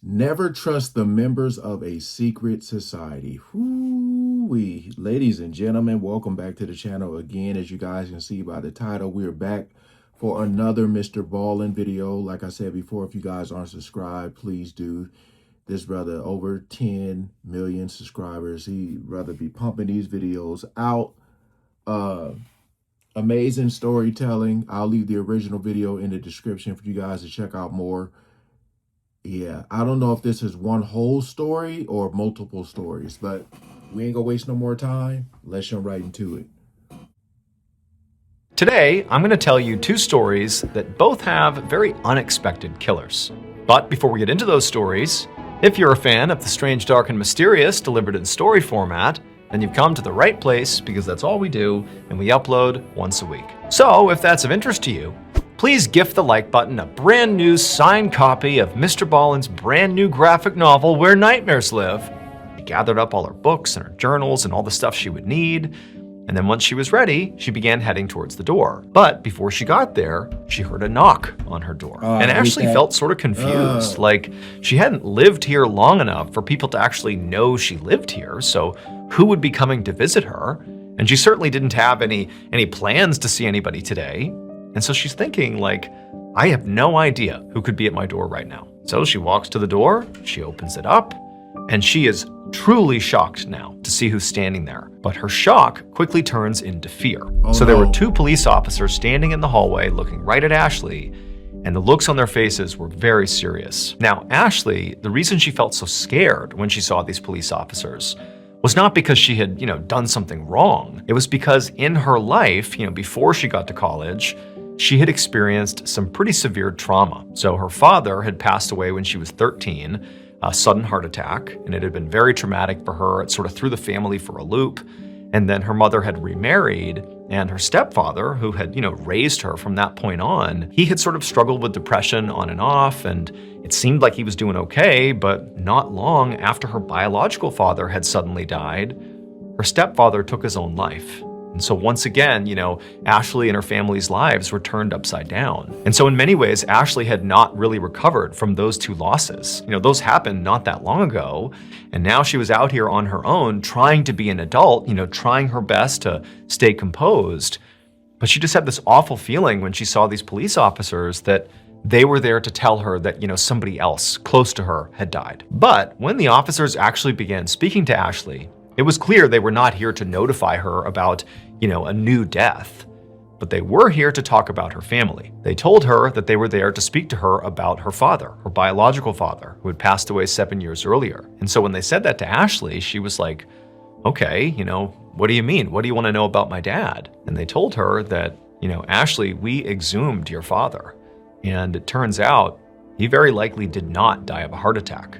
Never trust the members of a secret society. Whoo-wee. Ladies and gentlemen, welcome back to the channel again. As you guys can see by the title, we're back for another Mr. Ballin video. Like I said before, if you guys aren't subscribed, please do. This brother, over 10 million subscribers. He'd rather be pumping these videos out. Amazing storytelling. I'll leave the original video in the description for you guys to check out more. Yeah, I don't know if this is one whole story or multiple stories, but we ain't gonna waste no more time. Let's jump right into it. Today, I'm going to tell you two stories that both have very unexpected killers. But before we get into those stories, if you're a fan of the strange, dark, and mysterious delivered in story format, then you've come to the right place because that's all we do and we upload once a week. So if that's of interest to you, please gift the like button a brand new signed copy of Mr. Ballin's brand new graphic novel, Where Nightmares Live. She gathered up all her books and her journals and all the stuff she would need. And then once she was ready, she began heading towards the door. But before she got there, she heard a knock on her door. And Ashley felt sort of confused, like she hadn't lived here long enough for people to actually know she lived here. So who would be coming to visit her? And she certainly didn't have any plans to see anybody today. And so she's thinking, like, I have no idea who could be at my door right now. So she walks to the door, she opens it up, and she is truly shocked now to see who's standing there. But her shock quickly turns into fear. So there were two police officers standing in the hallway looking right at Ashley, and the looks on their faces were very serious. Now, Ashley, the reason she felt so scared when she saw these police officers was not because she had, done something wrong. It was because in her life, before she got to college, she had experienced some pretty severe trauma. So her father had passed away when she was 13, a sudden heart attack, and it had been very traumatic for her. It sort of threw the family for a loop. And then her mother had remarried, and her stepfather, who had, raised her from that point on, he had sort of struggled with depression on and off, and it seemed like he was doing okay, but not long after her biological father had suddenly died, her stepfather took his own life. And so once again, Ashley and her family's lives were turned upside down. And so in many ways, Ashley had not really recovered from those two losses. Those happened not that long ago. And now she was out here on her own, trying to be an adult, trying her best to stay composed. But she just had this awful feeling when she saw these police officers that they were there to tell her that, somebody else close to her had died. But when the officers actually began speaking to Ashley, it was clear they were not here to notify her about, a new death, but they were here to talk about her family. They told her that they were there to speak to her about her father, her biological father, who had passed away 7 years earlier. And so when they said that to Ashley, she was like, okay, what do you mean? What do you want to know about my dad? And they told her that, Ashley, we exhumed your father. And it turns out he very likely did not die of a heart attack.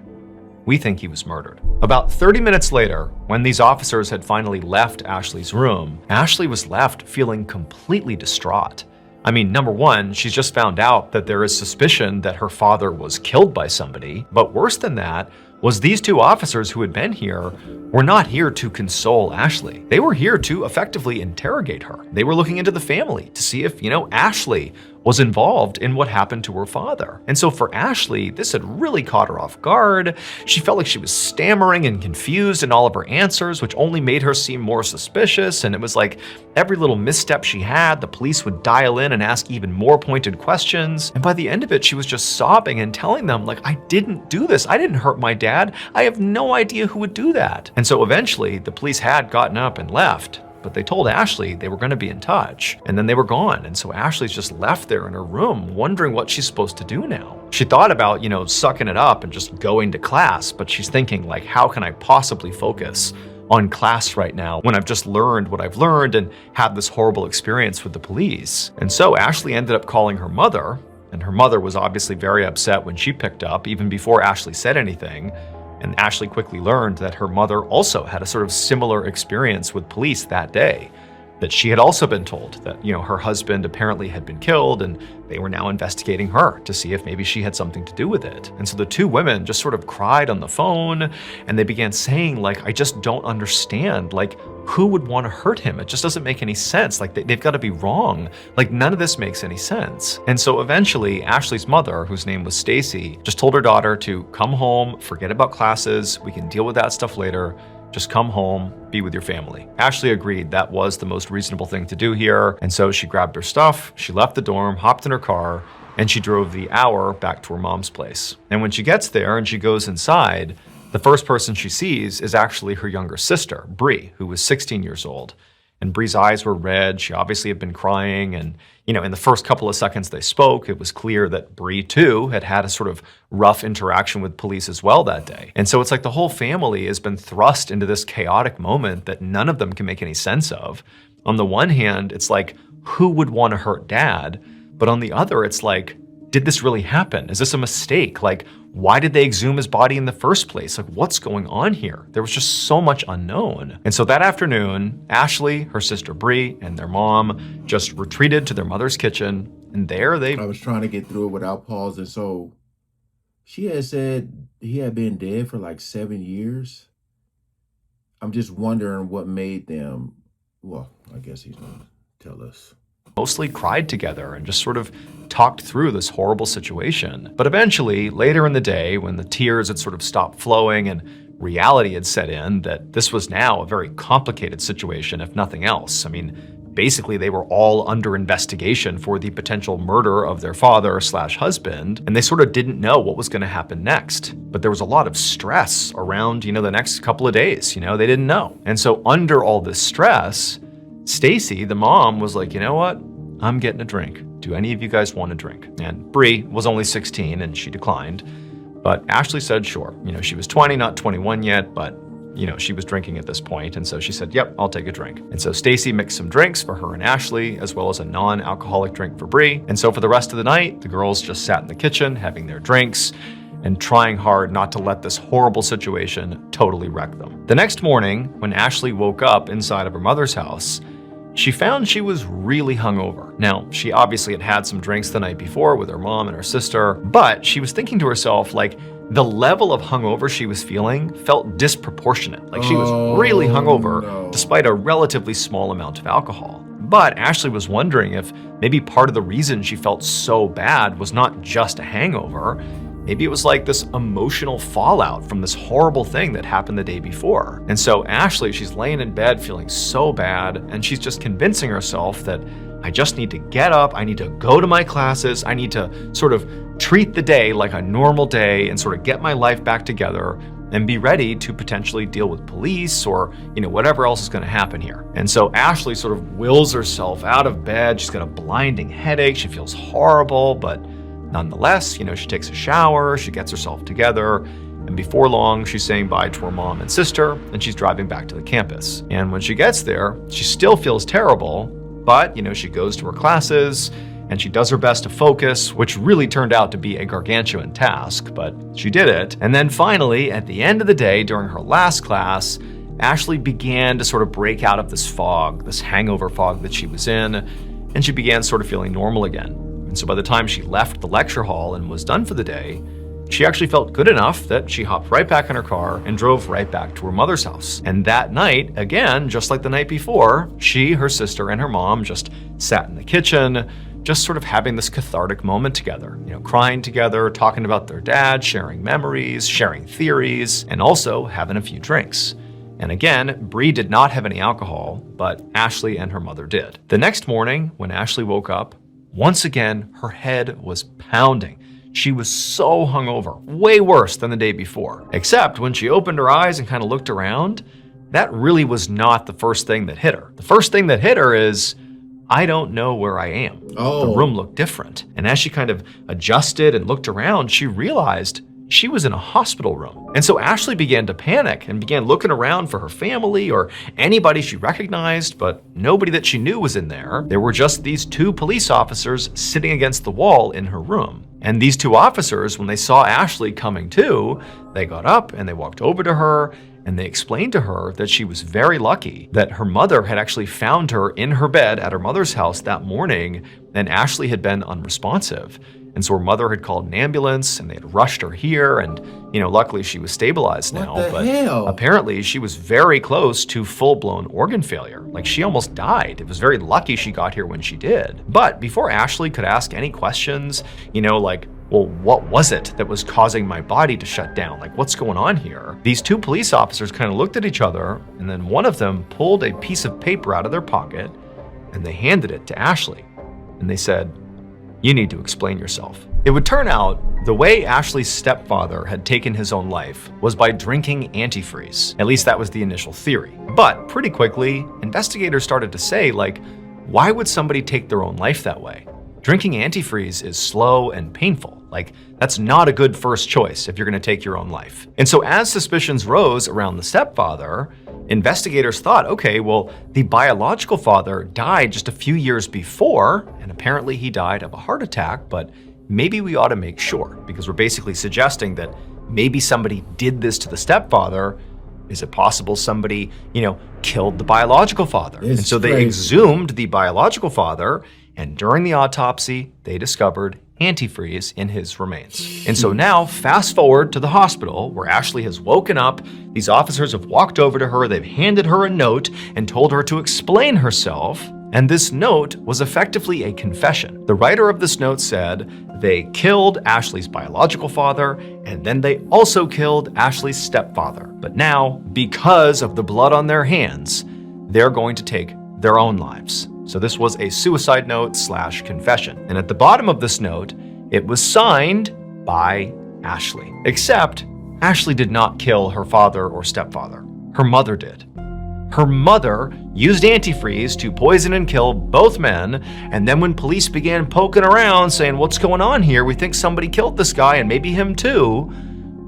We think he was murdered. About 30 minutes later, when these officers had finally left Ashley's room, Ashley was left feeling completely distraught. I mean, number one, she's just found out that there is suspicion that her father was killed by somebody, but worse than that was these two officers who had been here were not here to console Ashley. They were here to effectively interrogate her. They were looking into the family to see if, Ashley was involved in what happened to her father. And so for Ashley, this had really caught her off guard. She felt like she was stammering and confused in all of her answers, which only made her seem more suspicious. And it was like every little misstep she had, the police would dial in and ask even more pointed questions. And by the end of it, she was just sobbing and telling them, like, I didn't do this. I didn't hurt my dad. I have no idea who would do that. And so eventually the police had gotten up and left. But they told Ashley they were going to be in touch, and then they were gone. And so Ashley's just left there in her room, wondering what she's supposed to do now. She thought about, sucking it up and just going to class, but she's thinking, like, how can I possibly focus on class right now when I've just learned what I've learned and had this horrible experience with the police? And so Ashley ended up calling her mother, and her mother was obviously very upset when she picked up, even before Ashley said anything. And Ashley quickly learned that her mother also had a sort of similar experience with police that day, that she had also been told that, her husband apparently had been killed and they were now investigating her to see if maybe she had something to do with it. And so the two women just sort of cried on the phone and they began saying, like, I just don't understand. Like, who would want to hurt him? It just doesn't make any sense. Like they've got to be wrong. Like none of this makes any sense. And so eventually Ashley's mother, whose name was Stacy, just told her daughter to come home, forget about classes. We can deal with that stuff later. Just come home, be with your family. Ashley agreed that was the most reasonable thing to do here. And so she grabbed her stuff, she left the dorm, hopped in her car, and she drove the hour back to her mom's place. And when she gets there and she goes inside, the first person she sees is actually her younger sister, Bree, who was 16 years old. And Bree's eyes were red. She obviously had been crying. And, in the first couple of seconds they spoke, it was clear that Bree, too, had had a sort of rough interaction with police as well that day. And so it's like the whole family has been thrust into this chaotic moment that none of them can make any sense of. On the one hand, it's like, who would want to hurt dad? But on the other, it's like, did this really happen? Is this a mistake? Like, why did they exhume his body in the first place? Like, what's going on here? There was just so much unknown. And so that afternoon, Ashley, her sister Bree, and their mom just retreated to their mother's kitchen. And there I was trying to get through it without pausing. So she had said he had been dead for like 7 years. I'm just wondering what made them, well, I guess he's going to tell us. Mostly cried together and just sort of talked through this horrible situation. But eventually, later in the day, when the tears had sort of stopped flowing and reality had set in that this was now a very complicated situation, if nothing else. I mean, basically they were all under investigation for the potential murder of their father/husband, and they sort of didn't know what was going to happen next. But there was a lot of stress around, the next couple of days, they didn't know. And so under all this stress, Stacy, the mom, was like, you know what? I'm getting a drink. Do any of you guys want a drink? And Bree was only 16 and she declined. But Ashley said, sure. She was 20, not 21 yet, but she was drinking at this point. And so she said, yep, I'll take a drink. And so Stacy mixed some drinks for her and Ashley, as well as a non-alcoholic drink for Bree. And so for the rest of the night, the girls just sat in the kitchen having their drinks and trying hard not to let this horrible situation totally wreck them. The next morning, when Ashley woke up inside of her mother's house, she found she was really hungover. Now, she obviously had had some drinks the night before with her mom and her sister, but she was thinking to herself, like, the level of hungover she was feeling felt disproportionate. Like she was really hungover despite a relatively small amount of alcohol. But Ashley was wondering if maybe part of the reason she felt so bad was not just a hangover. Maybe it was like this emotional fallout from this horrible thing that happened the day before. And so Ashley, she's laying in bed feeling so bad, and she's just convincing herself that I just need to get up, I need to go to my classes, I need to sort of treat the day like a normal day and sort of get my life back together and be ready to potentially deal with police or, whatever else is going to happen here. And so Ashley sort of wills herself out of bed. She's got a blinding headache. She feels horrible, but nonetheless, she takes a shower, she gets herself together, and before long, she's saying bye to her mom and sister, and she's driving back to the campus. And when she gets there, she still feels terrible, but, she goes to her classes, and she does her best to focus, which really turned out to be a gargantuan task, but she did it. And then finally, at the end of the day, during her last class, Ashley began to sort of break out of this fog, this hangover fog that she was in, and she began sort of feeling normal again. And so by the time she left the lecture hall and was done for the day, she actually felt good enough that she hopped right back in her car and drove right back to her mother's house. And that night, again, just like the night before, she, her sister, and her mom just sat in the kitchen, just sort of having this cathartic moment together, crying together, talking about their dad, sharing memories, sharing theories, and also having a few drinks. And again, Bree did not have any alcohol, but Ashley and her mother did. The next morning, when Ashley woke up, once again, her head was pounding. She was so hungover, way worse than the day before. Except when she opened her eyes and kind of looked around, that really was not the first thing that hit her. The first thing that hit her is, I don't know where I am. The room looked different. And as she kind of adjusted and looked around, she realized she was in a hospital room. And so Ashley began to panic and began looking around for her family or anybody she recognized, but nobody that she knew was in there. There were just these two police officers sitting against the wall in her room. And these two officers, when they saw Ashley coming to, they got up and they walked over to her and they explained to her that she was very lucky that her mother had actually found her in her bed at her mother's house that morning, and Ashley had been unresponsive. And so her mother had called an ambulance and they had rushed her here, and luckily she was stabilized now. What the hell? Apparently she was very close to full-blown organ failure. Like, she almost died. It was very lucky she got here when she did. But before Ashley could ask any questions, like, well, what was it that was causing my body to shut down? Like, what's going on here? These two police officers kind of looked at each other, and then one of them pulled a piece of paper out of their pocket and they handed it to Ashley. And they said, "You need to explain yourself." It would turn out the way Ashley's stepfather had taken his own life was by drinking antifreeze. At least that was the initial theory. But pretty quickly, investigators started to say, like, why would somebody take their own life that way? Drinking antifreeze is slow and painful. Like, that's not a good first choice if you're going to take your own life. And so as suspicions rose around the stepfather, investigators thought, okay, well, the biological father died just a few years before, and apparently he died of a heart attack, but maybe we ought to make sure, because we're basically suggesting that maybe somebody did this to the stepfather. Is it possible somebody, killed the biological father? And so they exhumed the biological father, and during the autopsy, they discovered antifreeze in his remains. And so now, fast forward to the hospital where Ashley has woken up. These officers have walked over to her, they've handed her a note and told her to explain herself. And this note was effectively a confession. The writer of this note said they killed Ashley's biological father, and then they also killed Ashley's stepfather. But now, because of the blood on their hands, they're going to take their own lives. So this was a suicide note / confession. And at the bottom of this note, it was signed by Ashley. Except Ashley did not kill her father or stepfather. Her mother did. Her mother used antifreeze to poison and kill both men, and then when police began poking around saying, what's going on here? We think somebody killed this guy and maybe him too.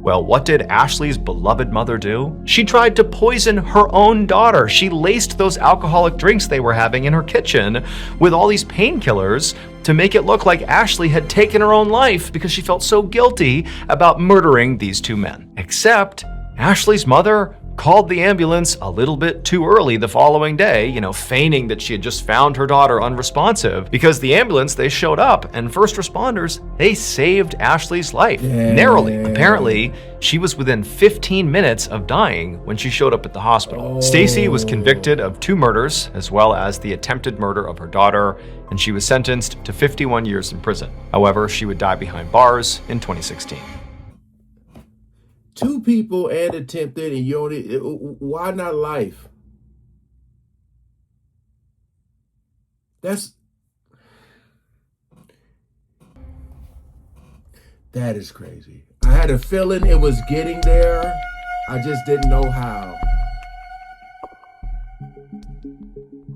Well, what did Ashley's beloved mother do? She tried to poison her own daughter. She laced those alcoholic drinks they were having in her kitchen with all these painkillers to make it look like Ashley had taken her own life because she felt so guilty about murdering these two men. Except Ashley's mother called the ambulance a little bit too early the following day, feigning that she had just found her daughter unresponsive, because the ambulance, they showed up and first responders, they saved Ashley's life narrowly. Apparently, she was within 15 minutes of dying when she showed up at the hospital. Stacy was convicted of 2 murders as well as the attempted murder of her daughter, and she was sentenced to 51 years in prison. However, she would die behind bars in 2016. 2 people and attempted, and you only, why not life? That is crazy. I had a feeling it was getting there. I just didn't know how.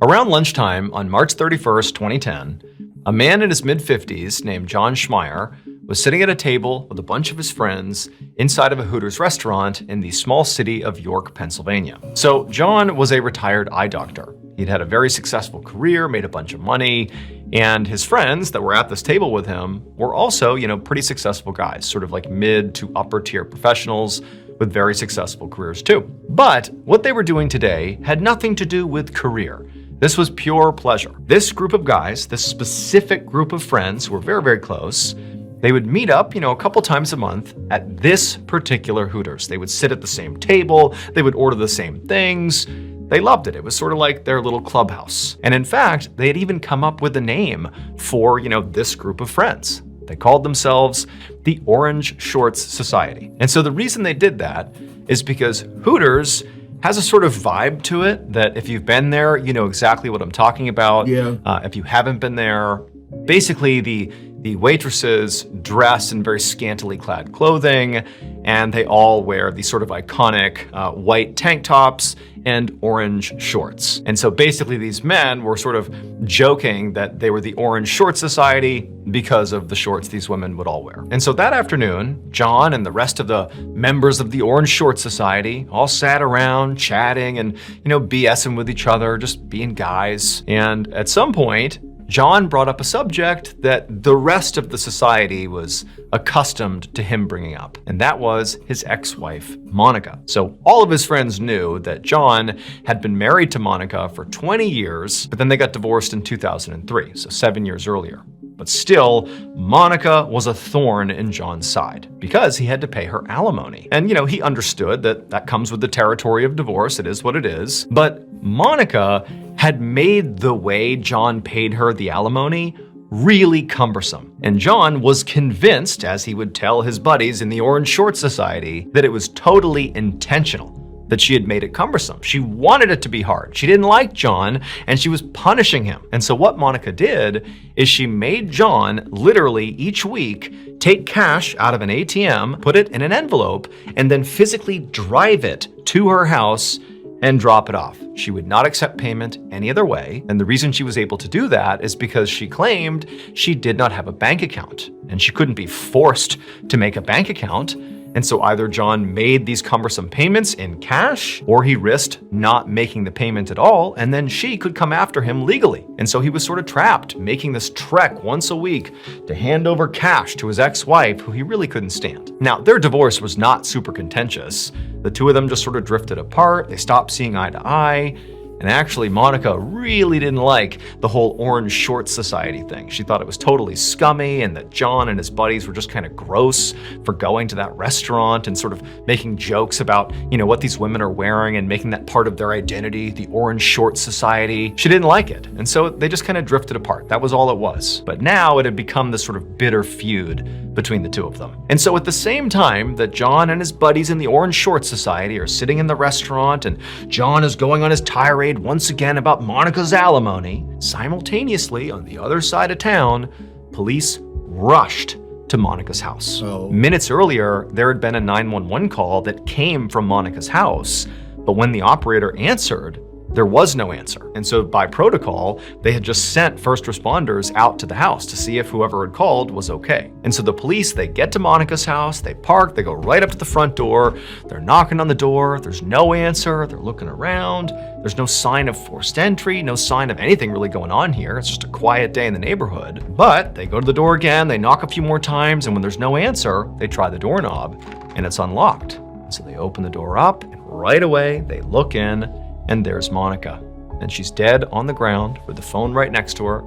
Around lunchtime on March 31st, 2010, a man in his mid-50s named John Schmeier was sitting at a table with a bunch of his friends inside of a Hooters restaurant in the small city of York, Pennsylvania. So John was a retired eye doctor. He'd had a very successful career, made a bunch of money, and his friends that were at this table with him were also, pretty successful guys, sort of like mid to upper tier professionals with very successful careers too. But what they were doing today had nothing to do with career. This was pure pleasure. This group of guys, this specific group of friends who were very, very close, they would meet up, a couple times a month at this particular Hooters. They would sit at the same table, they would order the same things. They loved it. It was sort of like their little clubhouse. And in fact, they had even come up with a name for, this group of friends. They called themselves the Orange Shorts Society. And so the reason they did that is because Hooters has a sort of vibe to it that if you've been there, you know exactly what I'm talking about. Yeah. If you haven't been there, basically the waitresses dress in very scantily clad clothing, and they all wear these sort of iconic white tank tops and orange shorts. And so basically these men were sort of joking that they were the Orange Short Society because of the shorts these women would all wear. And so that afternoon, John and the rest of the members of the Orange Short Society all sat around chatting and, BSing with each other, just being guys. And at some point, John brought up a subject that the rest of the society was accustomed to him bringing up, and that was his ex-wife, Monica. So all of his friends knew that John had been married to Monica for 20 years, but then they got divorced in 2003, so 7 years earlier. But still, Monica was a thorn in John's side because he had to pay her alimony. And, he understood that that comes with the territory of divorce. It is what it is. But Monica had made the way John paid her the alimony really cumbersome. And John was convinced, as he would tell his buddies in the Orange Short Society, that it was totally intentional, that she had made it cumbersome. She wanted it to be hard. She didn't like John, and she was punishing him. And so what Monica did is she made John literally each week take cash out of an ATM, put it in an envelope, and then physically drive it to her house and drop it off. She would not accept payment any other way. And the reason she was able to do that is because she claimed she did not have a bank account, and she couldn't be forced to make a bank account. And so either John made these cumbersome payments in cash, or he risked not making the payment at all, and then she could come after him legally. And so he was sort of trapped, making this trek once a week to hand over cash to his ex-wife, who he really couldn't stand. Now, their divorce was not super contentious. The two of them just sort of drifted apart. They stopped seeing eye to eye. And actually, Monica really didn't like the whole Orange Short Society thing. She thought it was totally scummy, and that John and his buddies were just kind of gross for going to that restaurant and sort of making jokes about, what these women are wearing and making that part of their identity, the Orange Short Society. She didn't like it. And so they just kind of drifted apart. That was all it was. But now it had become this sort of bitter feud between the two of them. And so at the same time that John and his buddies in the Orange Short Society are sitting in the restaurant and John is going on his tirade once again about Monica's alimony, simultaneously on the other side of town, police rushed to Monica's house. Oh. Minutes earlier, there had been a 911 call that came from Monica's house, but when the operator answered, there was no answer. And so by protocol, they had just sent first responders out to the house to see if whoever had called was okay. And so the police, they get to Monica's house, they park, they go right up to the front door, they're knocking on the door, there's no answer, they're looking around, there's no sign of forced entry, no sign of anything really going on here. It's just a quiet day in the neighborhood. But they go to the door again, they knock a few more times, and when there's no answer, they try the doorknob, and it's unlocked. And so they open the door up, and right away, they look in, and there's Monica. And she's dead on the ground with the phone right next to her,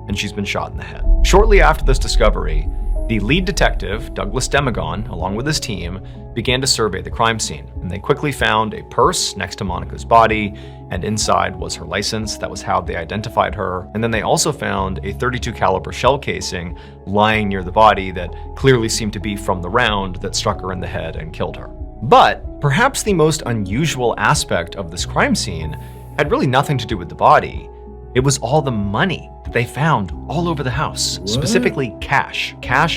and she's been shot in the head. Shortly after this discovery, the lead detective, Douglas Demagon, along with his team, began to survey the crime scene. And they quickly found a purse next to Monica's body, and inside was her license. That was how they identified her. And then they also found a .32 caliber shell casing lying near the body that clearly seemed to be from the round that struck her in the head and killed her. But perhaps the most unusual aspect of this crime scene had really nothing to do with the body. It was all the money that they found all over the house, specifically cash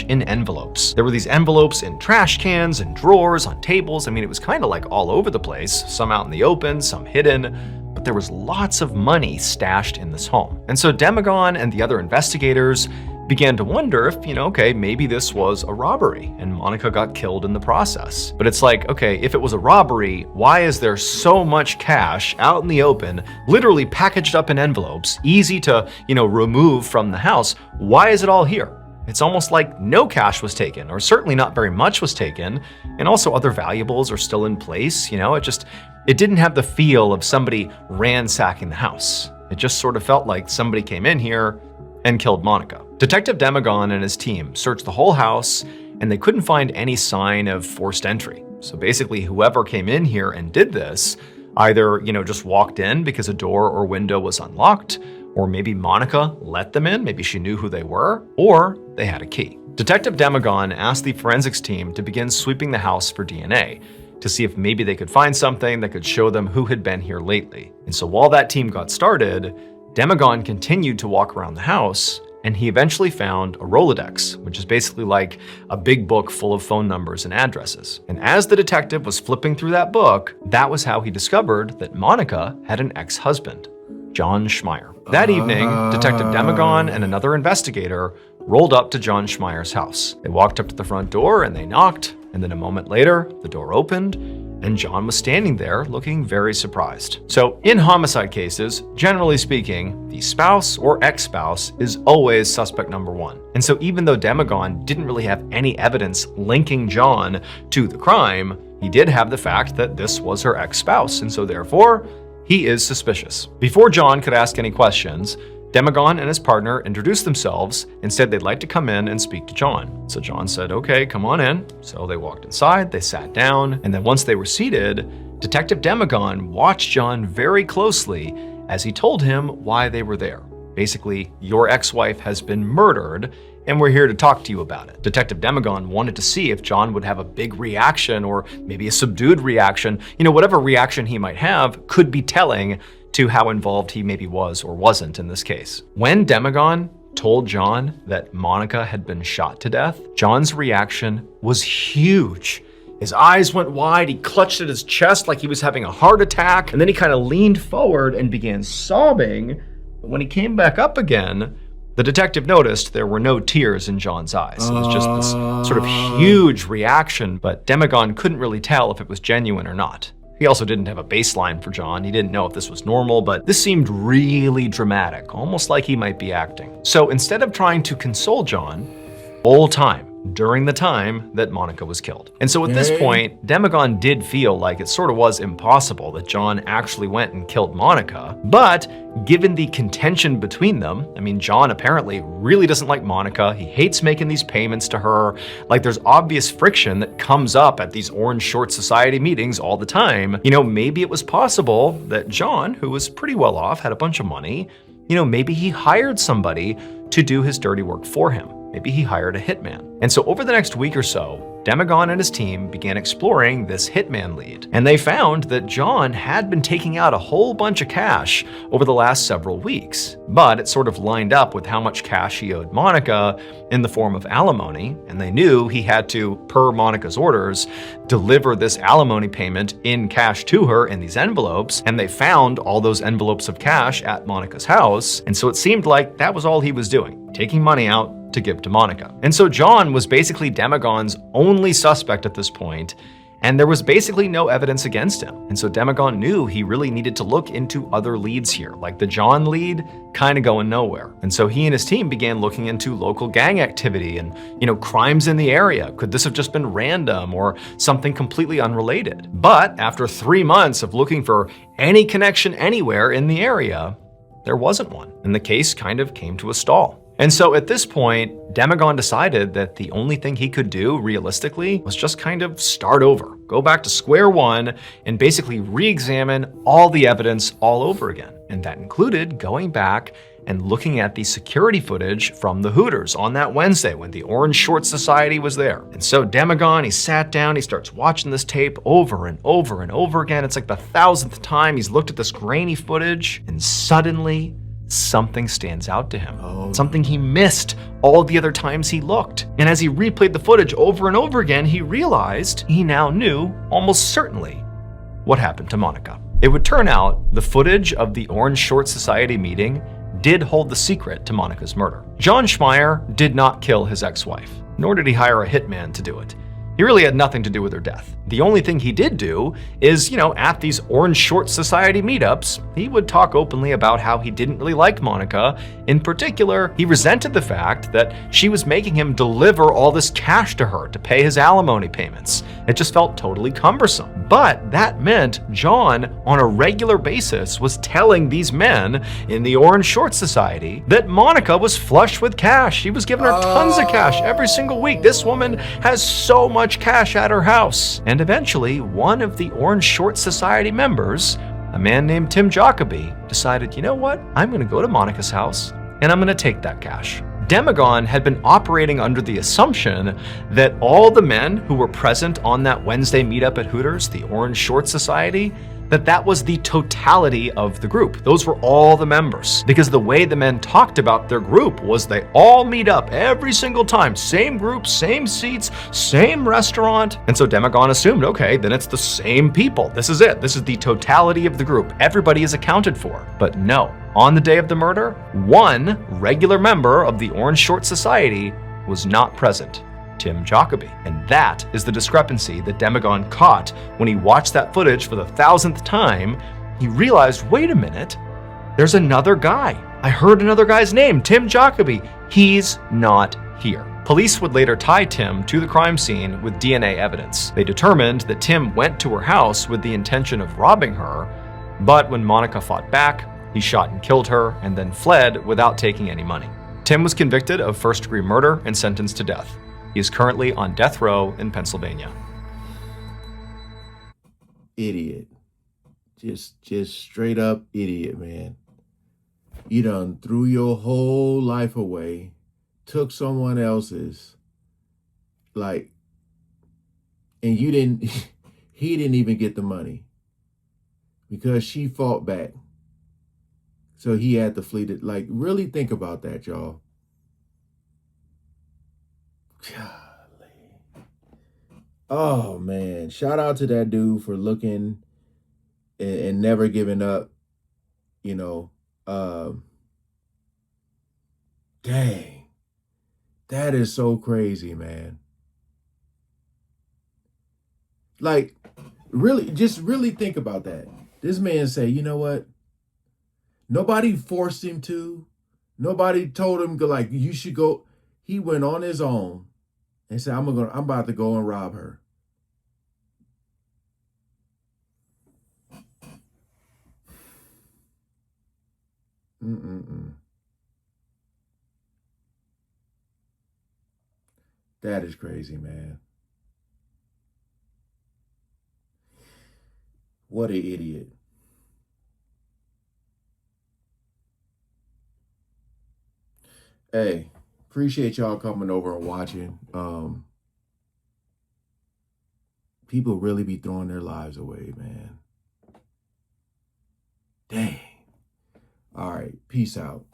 in envelopes. There were these envelopes in trash cans and drawers, on tables. I mean, it was kind of like all over the place, some out in the open, some hidden, but there was lots of money stashed in this home. And so Demagon and the other investigators began to wonder if, maybe this was a robbery and Monica got killed in the process. But it's like, okay, if it was a robbery, why is there so much cash out in the open, literally packaged up in envelopes, easy to, remove from the house? Why is it all here? It's almost like no cash was taken, or certainly not very much was taken, and also other valuables are still in place. It didn't have the feel of somebody ransacking the house. It just sort of felt like somebody came in here and killed Monica. Detective Demagon and his team searched the whole house, and they couldn't find any sign of forced entry. So basically, whoever came in here and did this either, just walked in because a door or window was unlocked, or maybe Monica let them in, maybe she knew who they were, or they had a key. Detective Demagon asked the forensics team to begin sweeping the house for DNA to see if maybe they could find something that could show them who had been here lately. And so while that team got started, Demagon continued to walk around the house, and he eventually found a Rolodex, which is basically like a big book full of phone numbers and addresses. And as the detective was flipping through that book, that was how he discovered that Monica had an ex-husband, John Schmeier. That evening, Detective Demagon and another investigator rolled up to John Schmeier's house. They walked up to the front door and they knocked, And then a moment later, the door opened, and John was standing there looking very surprised. So in homicide cases, generally speaking, the spouse or ex-spouse is always suspect number one. And so even though Demogorgon didn't really have any evidence linking John to the crime, he did have the fact that this was her ex-spouse, and so therefore, he is suspicious. Before John could ask any questions, Demogorgon and his partner introduced themselves and said they'd like to come in and speak to John. So John said, okay, come on in. So they walked inside, they sat down, and then once they were seated, Detective Demogorgon watched John very closely as he told him why they were there. Basically, your ex-wife has been murdered, and we're here to talk to you about it. Detective Demogorgon wanted to see if John would have a big reaction or maybe a subdued reaction. Whatever reaction he might have could be telling to how involved he maybe was or wasn't in this case. When Demogorgon told John that Monica had been shot to death, John's reaction was huge. His eyes went wide, he clutched at his chest like he was having a heart attack, and then he kind of leaned forward and began sobbing. But when he came back up again, the detective noticed there were no tears in John's eyes. It was just this sort of huge reaction, but Demogorgon couldn't really tell if it was genuine or not. He also didn't have a baseline for John. He didn't know if this was normal, but this seemed really dramatic, almost like he might be acting. So instead of trying to console John, whole time, during the time that Monica was killed. And so at this point, Demogorgon did feel like it sort of was impossible that John actually went and killed Monica. But given the contention between them, John apparently really doesn't like Monica. He hates making these payments to her. Like there's obvious friction that comes up at these Orange Short Society meetings all the time. Maybe it was possible that John, who was pretty well off, had a bunch of money, maybe he hired somebody to do his dirty work for him. Maybe he hired a hitman. And so over the next week or so, Demogorgon and his team began exploring this hitman lead. And they found that John had been taking out a whole bunch of cash over the last several weeks. But it sort of lined up with how much cash he owed Monica in the form of alimony. And they knew he had to, per Monica's orders, deliver this alimony payment in cash to her in these envelopes. And they found all those envelopes of cash at Monica's house. And so it seemed like that was all he was doing, taking money out to give to Monica. And so John was basically Demogorgon's only suspect at this point, and there was basically no evidence against him. And so Demogorgon knew he really needed to look into other leads here, like the John lead kind of going nowhere. And so he and his team began looking into local gang activity and, crimes in the area. Could this have just been random or something completely unrelated? But after 3 months of looking for any connection anywhere in the area, there wasn't one, and the case kind of came to a stall. And so at this point, Demogorgon decided that the only thing he could do realistically was just kind of start over, go back to square one, and basically re-examine all the evidence all over again. And that included going back and looking at the security footage from the Hooters on that Wednesday when the Orange Short Society was there. And so Demogorgon, he sat down, he starts watching this tape over and over and over again. It's like the 1,000th time he's looked at this grainy footage, and suddenly something stands out to him. Something he missed all the other times he looked. And as he replayed the footage over and over again, he realized he now knew almost certainly what happened to Monica. It would turn out the footage of the Orange Short Society meeting did hold the secret to Monica's murder. John Schmeier did not kill his ex-wife, nor did he hire a hitman to do it. He really had nothing to do with her death. The only thing he did do is, at these Orange Short Society meetups, he would talk openly about how he didn't really like Monica. In particular, he resented the fact that she was making him deliver all this cash to her to pay his alimony payments. It just felt totally cumbersome. But that meant John, on a regular basis, was telling these men in the Orange Short Society that Monica was flush with cash. She was giving her tons of cash every single week. This woman has so much cash at her house. And eventually, one of the Orange Short Society members, a man named Tim Jacoby, decided, you know what? I'm going to go to Monica's house and I'm going to take that cash. Demogorgon had been operating under the assumption that all the men who were present on that Wednesday meetup at Hooters, the Orange Short Society, that was the totality of the group. Those were all the members. Because the way the men talked about their group was they all meet up every single time. Same group, same seats, same restaurant. And so Demogorgon assumed, okay, then it's the same people. This is it. This is the totality of the group. Everybody is accounted for. But no. On the day of the murder, one regular member of the Orange Short Society was not present. Tim Jacoby. And that is the discrepancy that Demagon caught when he watched that footage for the 1,000th time. He realized, wait a minute, there's another guy. I heard another guy's name, Tim Jacoby. He's not here. Police would later tie Tim to the crime scene with DNA evidence. They determined that Tim went to her house with the intention of robbing her, but when Monica fought back, he shot and killed her and then fled without taking any money. Tim was convicted of first-degree murder and sentenced to death. He is currently on death row in Pennsylvania. Idiot. Just straight up idiot, man. You done threw your whole life away, took someone else's, like, and you didn't, he didn't even get the money because she fought back. So he had to flee. Like, really think about that, y'all. Golly. Oh, man. Shout out to that dude for looking and never giving up, you know. Dang. That is so crazy, man. Like, really, just really think about that. This man say, you know what? Nobody forced him to. Nobody told him, like, you should go. He went on his own and said, I'm about to go and rob her. That is crazy, man. What an idiot. Hey, appreciate y'all coming over and watching. People really be throwing their lives away, man. Dang. All right, peace out.